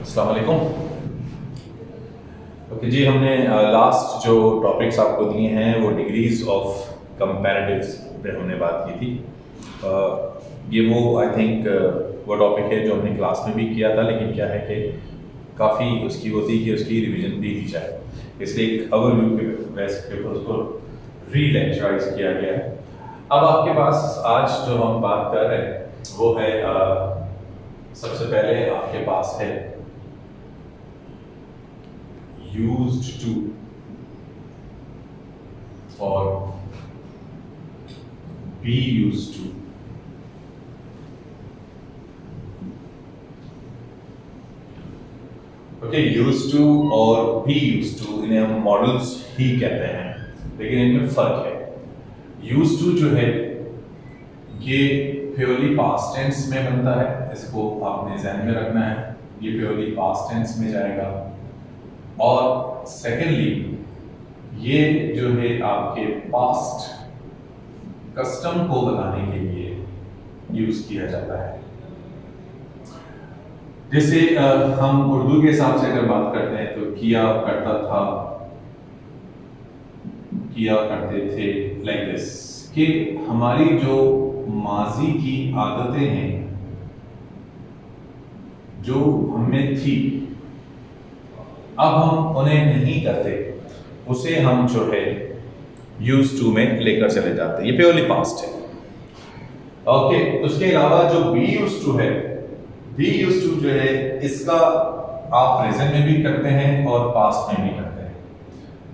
अस्सलाम वालेकुम। ओके जी, हमने लास्ट जो टॉपिक्स आपको दिए हैं वो डिग्रीज ऑफ कंपैरेटिव्स पे हमने बात की थी। ये वो आई थिंक वो टॉपिक है जो हमने क्लास में भी किया था, लेकिन क्या है कि काफ़ी उसकी होती है कि उसकी रिवीजन भी की जाए, इसलिए एक ओवरव्यू के बेस पे उसको री-लेक्चराइज किया गया है। अब आपके पास आज जो हम बात कर रहे हैं वो है सबसे पहले आपके पास है used to और be used to। Okay, used to और be used to इन्हें हम मॉडल्स ही कहते हैं, लेकिन इनमें फर्क है। used to जो है ये प्योरली पास्ट टेंस में बनता है, इसको आपने ध्यान में रखना है, ये प्योरली पास्ट टेंस में जाएगा। और सेकेंडली ये जो है आपके पास्ट कस्टम को बताने के लिए यूज किया जाता है। जैसे हम उर्दू के हिसाब से अगर बात करते हैं तो किया करता था, किया करते थे, लाइक दिस, कि हमारी जो माजी की आदतें हैं जो हमें थी, अब हम उन्हें नहीं करते, उसे हम जो है यूज टू में लेकर चले जाते हैं। ये प्योरली पास्ट है। ओके, उसके अलावा जो बी यूज टू है, बी यूज टू जो है इसका आप प्रेजेंट में भी करते हैं और पास्ट में भी करते हैं।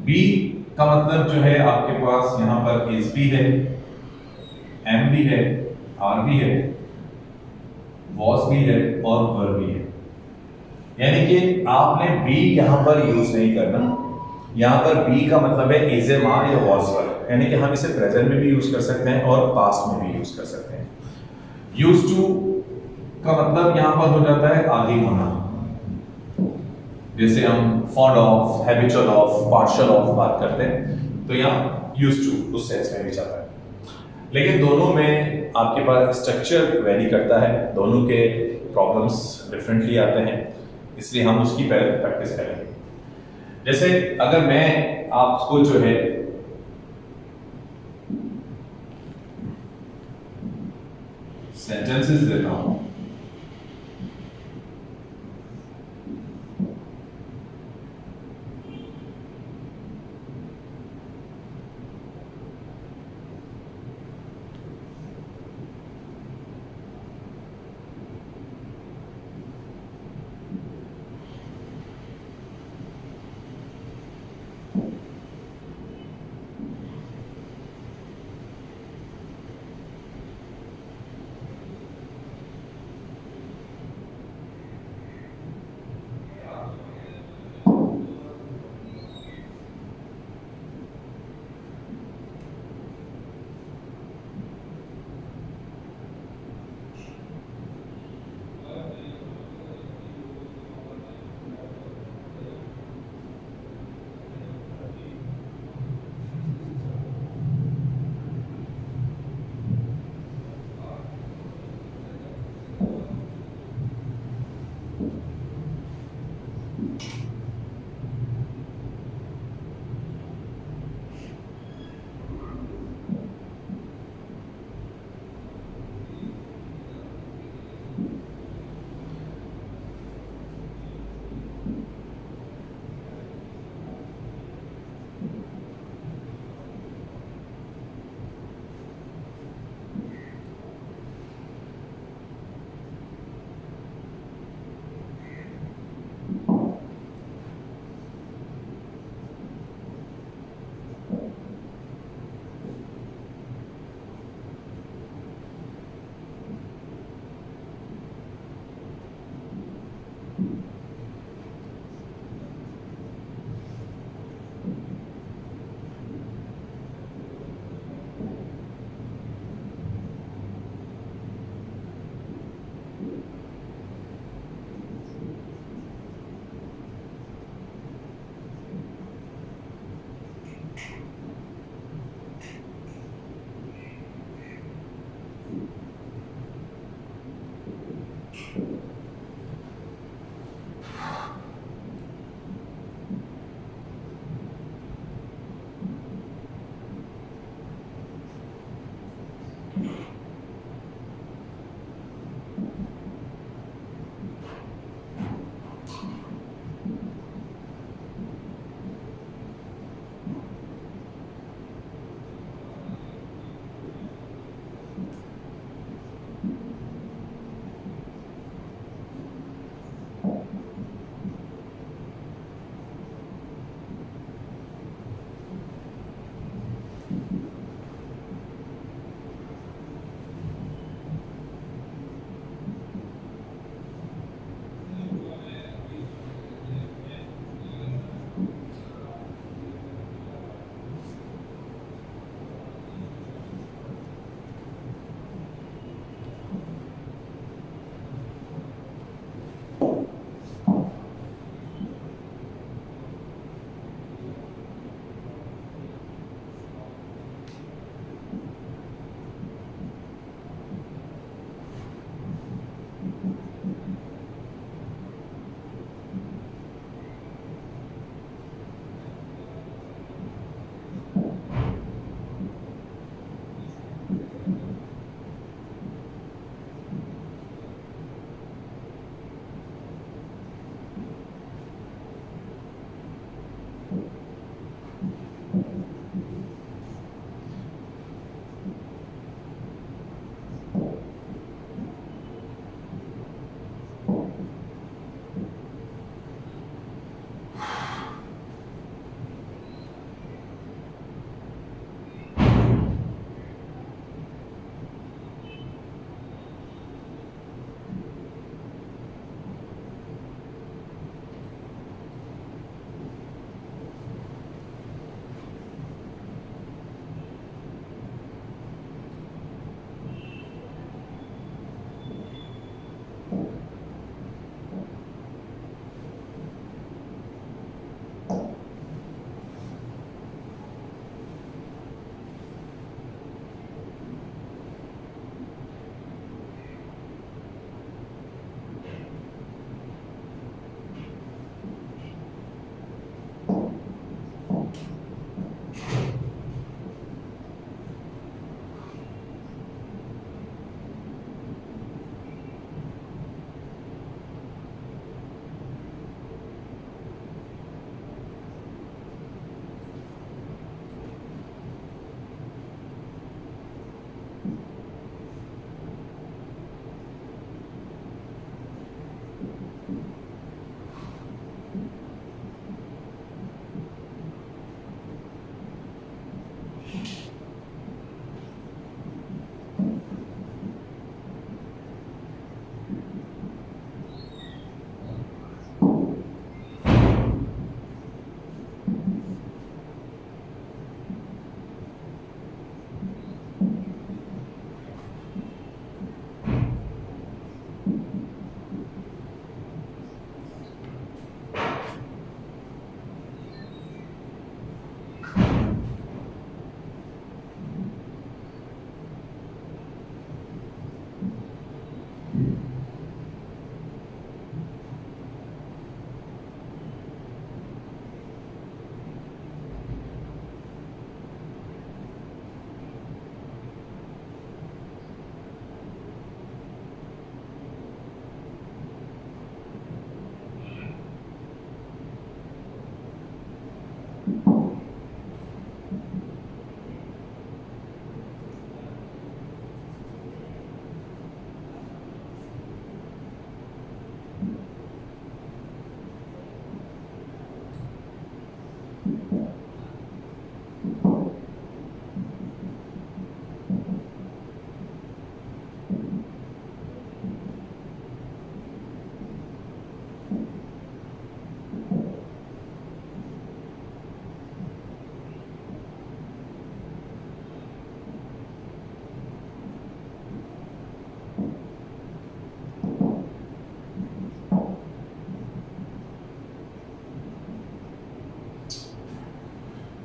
बी का मतलब जो है आपके पास यहाँ पर इज भी है, एम भी है, आर भी है, वॉज भी है और वर भी है। यानी कि आपने बी यहां पर यूज नहीं करना। यहां पर बी का मतलब है इज ए मा या वॉज वर, यानी कि हम इसे प्रेजेंट में भी यूज कर सकते हैं और पास्ट में भी यूज कर सकते हैं। यूज टू का मतलब यहां पर हो जाता है आदि होना, जैसे हम fond of, habitual of, partial of बात करते हैं, तो यहाँ यूज टू उस सेंस में भी चलता है। लेकिन दोनों में आपके पास स्ट्रक्चर वेरी करता है, दोनों के प्रॉब्लम्स डिफरेंटली आते हैं, इसलिए हम उसकी पहले प्रैक्टिस करेंगे। जैसे अगर मैं आपको जो है सेंटेंसेस देता हूं,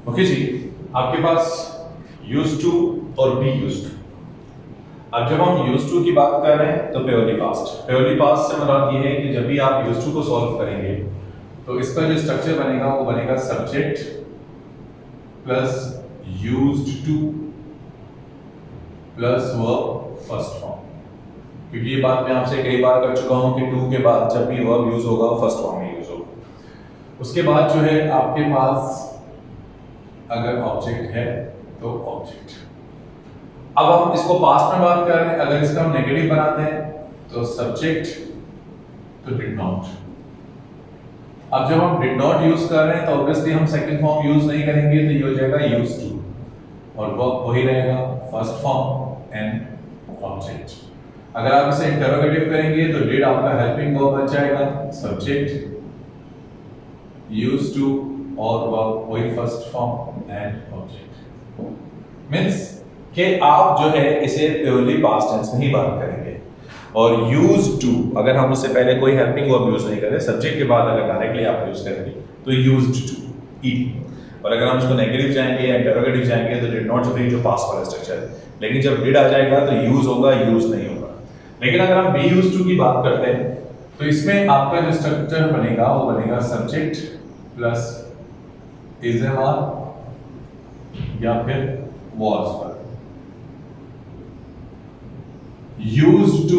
ओके जी, आपके पास यूज्ड टू और बी यूज्ड टू। अब जब हम यूज्ड टू की बात कर रहे हैं तो प्योरली पास्ट। प्योरली पास्ट से मतलब ये है कि जब भी आप यूज्ड टू को सॉल्व करेंगे तो इसका जो स्ट्रक्चर बनेगा वो बनेगा subject plus used two plus verb first form. क्योंकि ये बात मैं आपसे कई बार कर चुका हूं कि टू के बाद जब भी वर्ब यूज होगा फर्स्ट फॉर्म में यूज होगा। उसके बाद जो है आपके पास अगर ऑब्जेक्ट है तो ऑब्जेक्ट। अब हम इसको पास्ट में बात कर रहे हैं, अगर इसका हम नेगेटिव बनाते हैं तो सब्जेक्ट तो डिड नॉट। अब जब हम डिड नॉट यूज कर रहे हैं तो ऑब्वियसली हम सेकंड फॉर्म यूज नहीं करेंगे, तो ये हो जाएगा यूज्ड टू और वर्ब वही रहेगा फर्स्ट फॉर्म एंड ऑब्जेक्ट। अगर आप इसे इंटरोगेटिव करेंगे तो डिड आपका हेल्पिंग वर्ब बन जाएगा, सब्जेक्ट यूज्ड टू और वर्ब वही first form and object. Means कि आप जो है इसे प्योरली पास्ट टेंस में ही बात करेंगे। और यूज्ड टू अगर हम उससे पहले कोई हेल्पिंग वर्ब यूज नहीं करें, सब्जेक्ट के बाद अगर डायरेक्टली आप यूज करेंगे तो यूज्ड टू ईडी। और अगर हम इसको नेगेटिव जाएंगे या इंटरोगेटिव जाएंगे तो डिड नॉट जो पास्ट वाला स्ट्रक्चर है, लेकिन जब डिड आ जाएगा तो यूज होगा, यूज नहीं होगा। लेकिन अगर हम बी यूज्ड टू की बात करते हैं तो इसमें आपका जो स्ट्रक्चर बनेगा वो बनेगा subject plus is am are या फिर वॉज पर। यूज्ड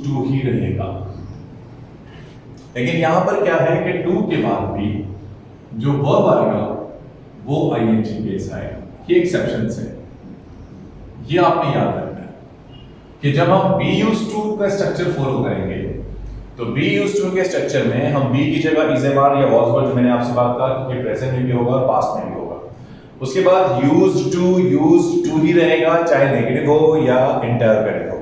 टू ही रहेगा, लेकिन यहां पर क्या है कि टू के बाद भी जो वर्ब आएगा वो आईएनजी बेस आएगा। ये एक्सेप्शन है, ये आपने याद रखना है कि जब हम बी यूज्ड टू का स्ट्रक्चर फॉलो करेंगे तो बी यूज्ड टू के स्ट्रक्चर में हम बी की जगह इज एम आर या वॉज पर, जो मैंने आपसे बात कहा कि प्रेजेंट में भी होगा पास्ट में भी होगा। उसके बाद यूज्ड टू ही रहेगा, चाहे नेगेटिव हो या इंटरोगेटिव हो।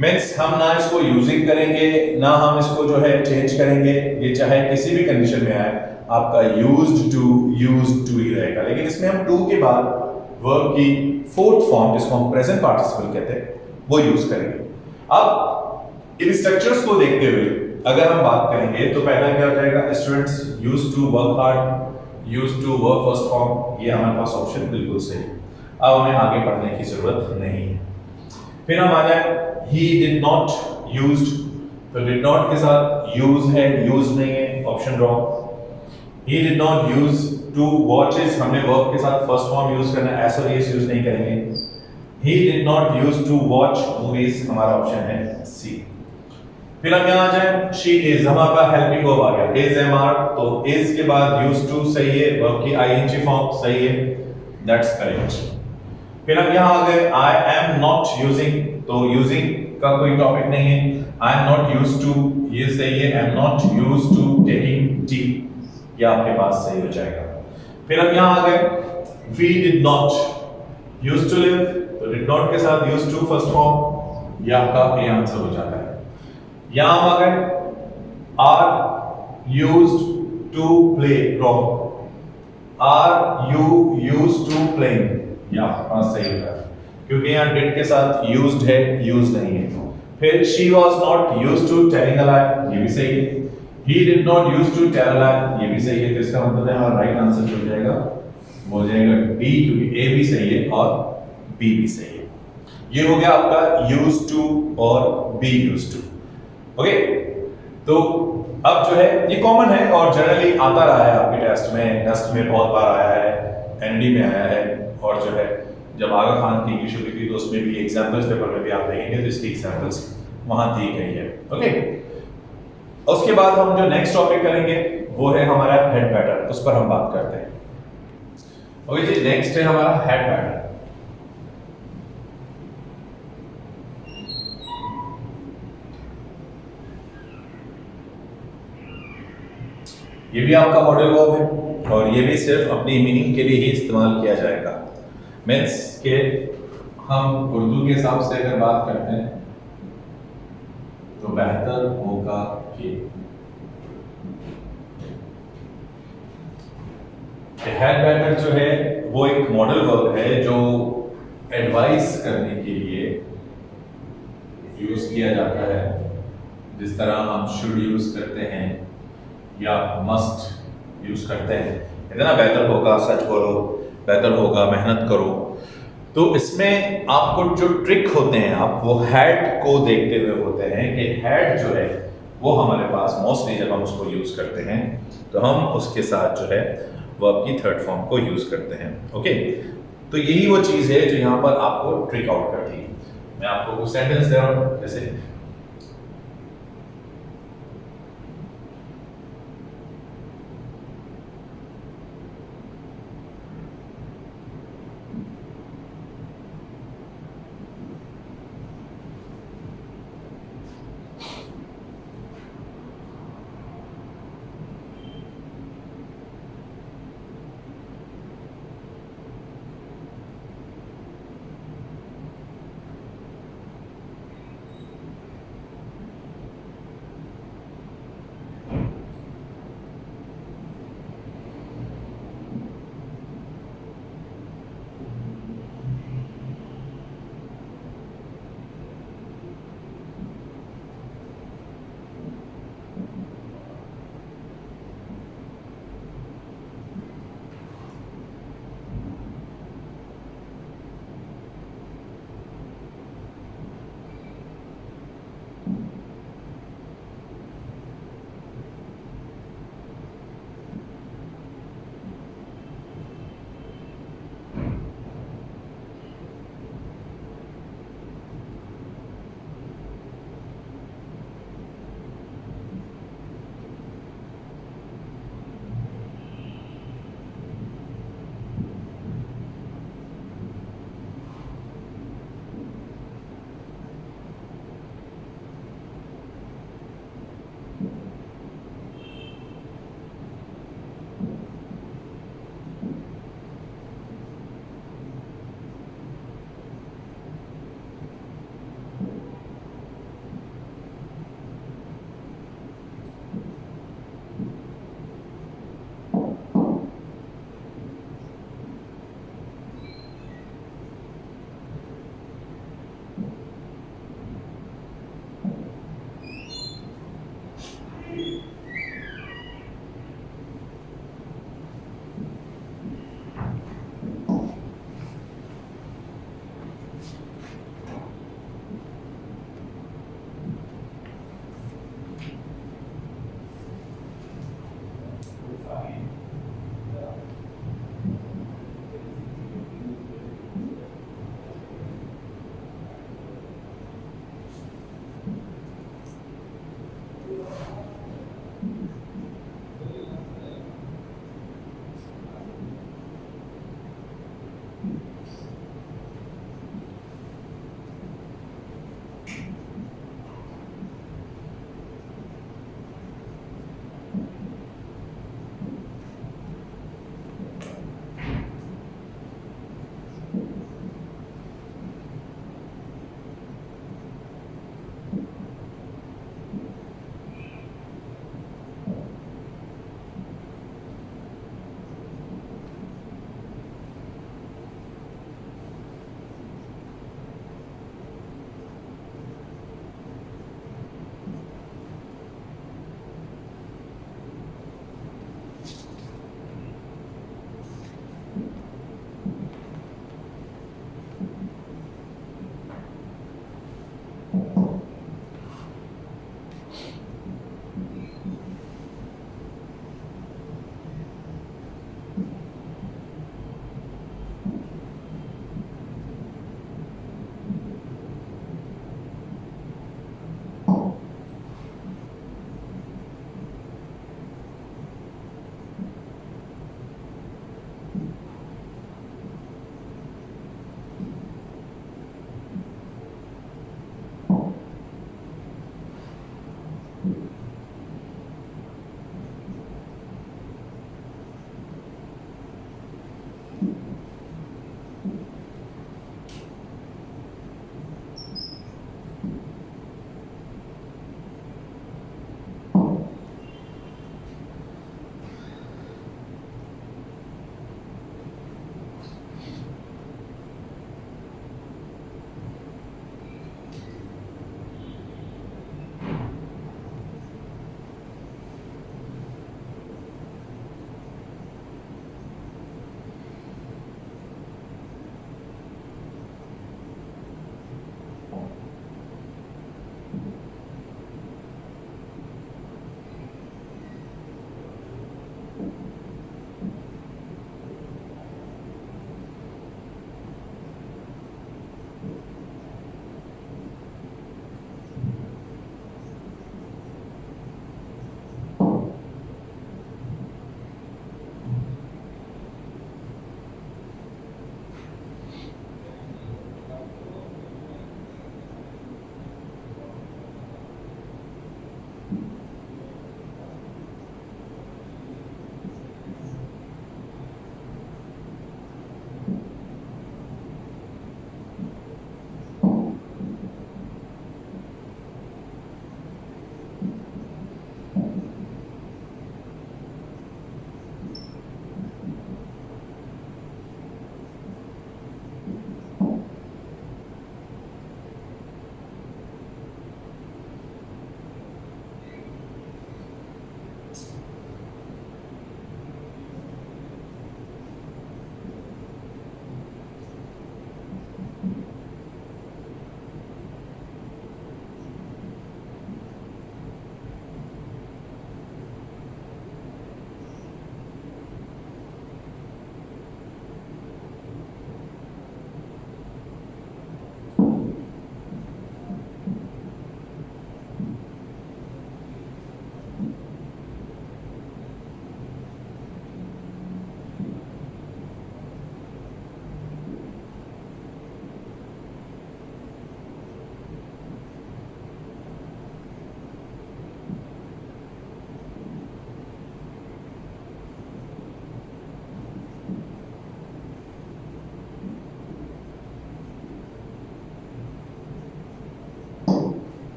मींस हम ना इसको यूजिंग करेंगे ना हम इसको जो है चेंज करेंगे, ये चाहे किसी भी कंडीशन में आए आपका यूज्ड टू ही रहेगा। लेकिन इसमें हम टू के बाद वर्ब की फोर्थ फॉर्म जिसको हम प्रेजेंट पार्टिसिपल कहते हैं वो यूज करेंगे। अब इन स्ट्रक्चर्स को देखते हुए अगर हम बात करेंगे तो पहला क्या हो जाएगा, students used to work hard, used to verb first form, ये हमारे पास ऑप्शन बिल्कुल सही। अब हमें आगे पढ़ने की जरूरत नहीं है। फिर हम आ जाए he did not used, तो did not के साथ use है, use नहीं है, option wrong. he did not use to watches, हमने verb के साथ फर्स्ट फॉर्म यूज करना है, as और yes यूज नहीं करेंगे। he did not use to watch movies, हमारा ऑप्शन है सी। फिर हम यहाँ आ जाए she is, हमारा हेल्पिंग वर्ब आ गया is mr, तो is के बाद used to सही है, verb की ing फॉर्म सही है, that's correct। फिर हम यहाँ आ गए I am not using, तो यूजिंग का कोई टॉपिक नहीं है, I am not used to ये सही है, I am not used to taking tea, ये आपके पास सही हो जाएगा। फिर हम यहाँ आ गए we did not used to live, तो did not के साथ used to फर्स्ट फॉर्म, ये आपका ए आंसर हो जाता है। यहाँ हम आ गए are used to play, wrong, are you used to playing, ये आपके पास सही होगा क्योंकि यहाँ did के साथ used है, use नहीं है। फिर she was not used to telling a lie, ये भी सही है। he did not used to tell a lie, ये भी सही है। तो इसका मतलब है हमारा राइट आंसर हो जाएगा, वो हो जाएगा डी, क्योंकि ए भी सही है और बी भी सही है। ये हो गया आपका used to और बी used to। ओके, तो अब जो है ये कॉमन है और जनरली आता रहा है आपके टेस्ट में बहुत बार आया है, एनडी में आया है, और जो है जब आगा खान की इंग्लिश हुई थी तो उसमें भी एग्जाम्पल्स पेपर में भी आप देखेंगे तो इसकी एग्जाम्पल्स वहां दी गई है। ओके, उसके बाद हम जो नेक्स्ट टॉपिक करेंगे वो है हमारा हेड पैटर्न, उस पर हम बात करते हैं। ओके जी, नेक्स्ट है हमारा हेड पैटर्न। ये भी आपका मॉडल वर्ब है और ये भी सिर्फ अपनी मीनिंग के लिए ही इस्तेमाल किया जाएगा। मीन्स के हम उर्दू के हिसाब से अगर बात करते हैं तो बेहतर होगा कि हेड बैटर जो है वो एक मॉडल वर्ब है जो एडवाइस करने के लिए यूज किया जाता है, जिस तरह हम शुड यूज करते हैं या मस्ट यूज करते हैं। इतना बेहतर होगा, सच बोलो, बेहतर होगा, मेहनत करो। तो इसमें आपको जो ट्रिक होते हैं आप वो हैड को देखते हुए होते हैं कि हैड जो है वो हमारे पास मोस्टली जब हम उसको यूज करते हैं तो हम उसके साथ जो है वो आपकी थर्ड फॉर्म को यूज करते हैं। ओके, तो यही वो चीज है जो यहाँ पर आपको ट्रिक आउट करती है। मैं आपको कुछ सेंटेंस दे रहा हूं, जैसे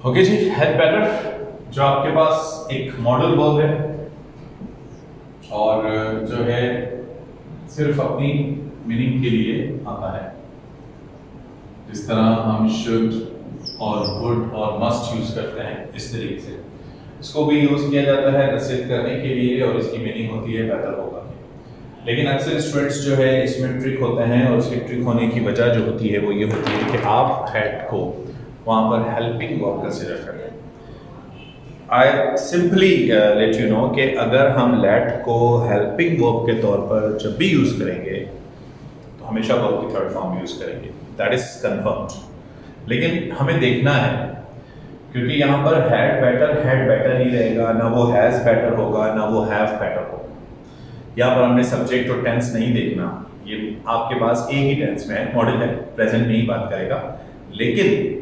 ओके जी, हैड बेटर जो आपके पास एक मॉडल वर्ब है और जो है सिर्फ अपनी मीनिंग के लिए आता है। जिस तरह हम शुड और वुड और मस्ट यूज करते हैं इस तरीके से इसको भी यूज किया जाता है नसीहत करने के लिए और इसकी मीनिंग होती है बेहतर होगा। लेकिन अक्सर स्टूडेंट्स जो है इसमें ट्रिक होते हैं और इसके ट्रिक होने की वजह जो होती है वो ये होती है कि आप हैड को वहाँ पर हेल्पिंग वर्ब कंसिडर करते हैं। I simply let you know कि अगर हम लेट को हेल्पिंग वर्ब के तौर पर जब भी यूज करेंगे तो हमेशा वर्ब की थर्ड फॉर्म यूज करेंगे, दैट इज कंफर्म्ड। लेकिन हमें देखना है क्योंकि यहाँ पर हैड बेटर ही रहेगा, ना वो हैज बेटर होगा ना वो हैव बेटर होगा। यहाँ पर हमने सब्जेक्ट और टेंस नहीं देखना, ये आपके पास एक ही टेंस में है, मॉडल है, प्रेजेंट में ही बात करेगा। लेकिन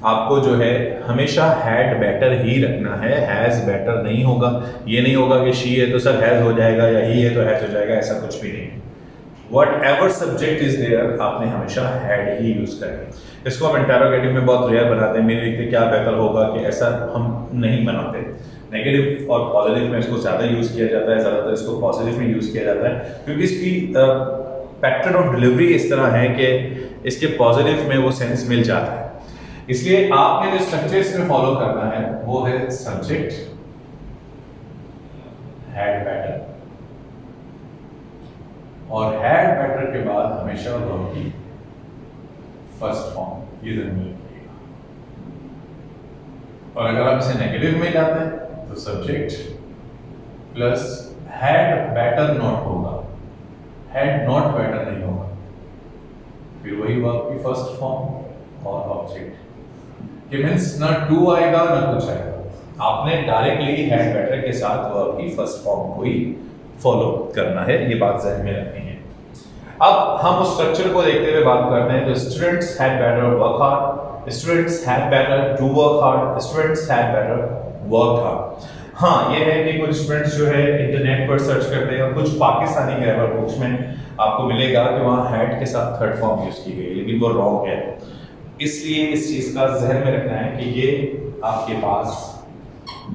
आपको जो है हमेशा हैड बेटर ही रखना है, हैज बेटर नहीं होगा। ये नहीं होगा कि शी है तो सर हैज हो जाएगा या ही है तो हैज हो जाएगा, ऐसा कुछ भी नहीं है। Whatever subject is there आपने हमेशा हैड ही यूज करना है। इसको हम इंटेरोगेटिव में बहुत रेयर बनाते हैं, मेरे लिखते क्या बेहतर होगा कि ऐसा हम नहीं बनाते। नेगेटिव और पॉजिटिव में इसको ज़्यादा यूज़ किया जाता है, ज़्यादातर इसको पॉजिटिव में यूज़ किया जाता है क्योंकि इसकी पैटर्न ऑफ डिलीवरी इस तरह है कि इसके पॉजिटिव में वो सेंस मिल जाता है। इसलिए आपने जो स्ट्रक्चर इसमें फॉलो करना है वो है सब्जेक्ट हैड बेटर और हैड बेटर के बाद हमेशा वर्ब की फर्स्ट फॉर्म ये जरूर लिखिएगा। और अगर आप इसे नेगेटिव में जाते हैं तो subject plus had better not होगा, हैड नॉट बेटर नहीं होगा, फिर वही वर्ब की फर्स्ट फॉर्म और ऑब्जेक्ट के मींस ना टू आएगा ना कुछ आएगा। आपने डायरेक्टली हैड बेटर के साथ वर्ब की फर्स्ट फॉर्म को ही फॉलो करना है, ये बात ज़हन में रखनी है। अब हम उस स्ट्रक्चर को देखते हुए बात करते हैं। तो students had better work hard, students had better to work hard, students had better work hard. हाँ, ये है कि कुछ स्टूडेंट्स जो है इंटरनेट पर सर्च करते हैं और कुछ पाकिस्तानी ग्रामर बुक्स में आपको मिलेगा कि वहाँ हैड के साथ थर्ड फॉर्म यूज की गई, लेकिन वो रॉन्ग है। इसलिए इस चीज का जहन में रखना है कि ये आपके पास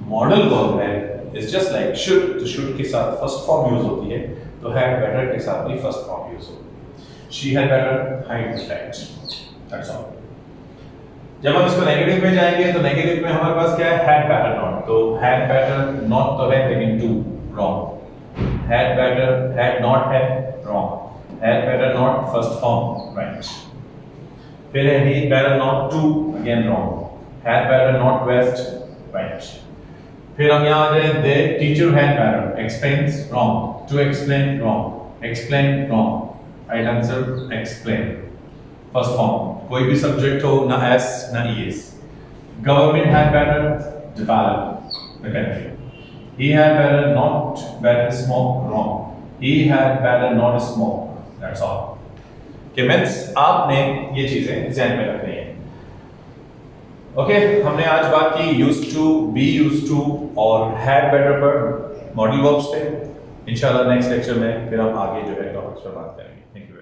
मॉडल वर्ब है, इट्स जस्ट लाइक शुड। तो शुड के साथ फर्स्ट फॉर्म यूज होती है, तो हैड बेटर के साथ भी फर्स्ट फॉर्म यूज होती है। She had better hide the fact, that's all. जब हम इसको नेगेटिव में जाएंगे तो नेगेटिव में हमारे पास क्या है, हैड बेटर नॉट। तो हैड बेटर नॉट तो है लेकिन to, wrong. Had better had not है, wrong. Had better not first form, right. फिर है ही better not to, again wrong. Had better not waste, right. फिर हम यहाँ आ जाए, they teacher had better explains, wrong. To explain, wrong. Explain, wrong. Right answer explain, first form. कोई भी सब्जेक्ट हो, ना एस ना ES. Government had better develop the country. He had better not better smoke, wrong. He had better not smoke, that's all. कि means आपने ये चीजें ध्यान में रखनी है। ओके, हमने आज बात की used to, be used to और हैड बेटर पर, मॉडल वर्ब्स पे। इंशाल्लाह नेक्स्ट लेक्चर में फिर हम आगे जो है टॉपिक्स पर बात करेंगे। Thank you.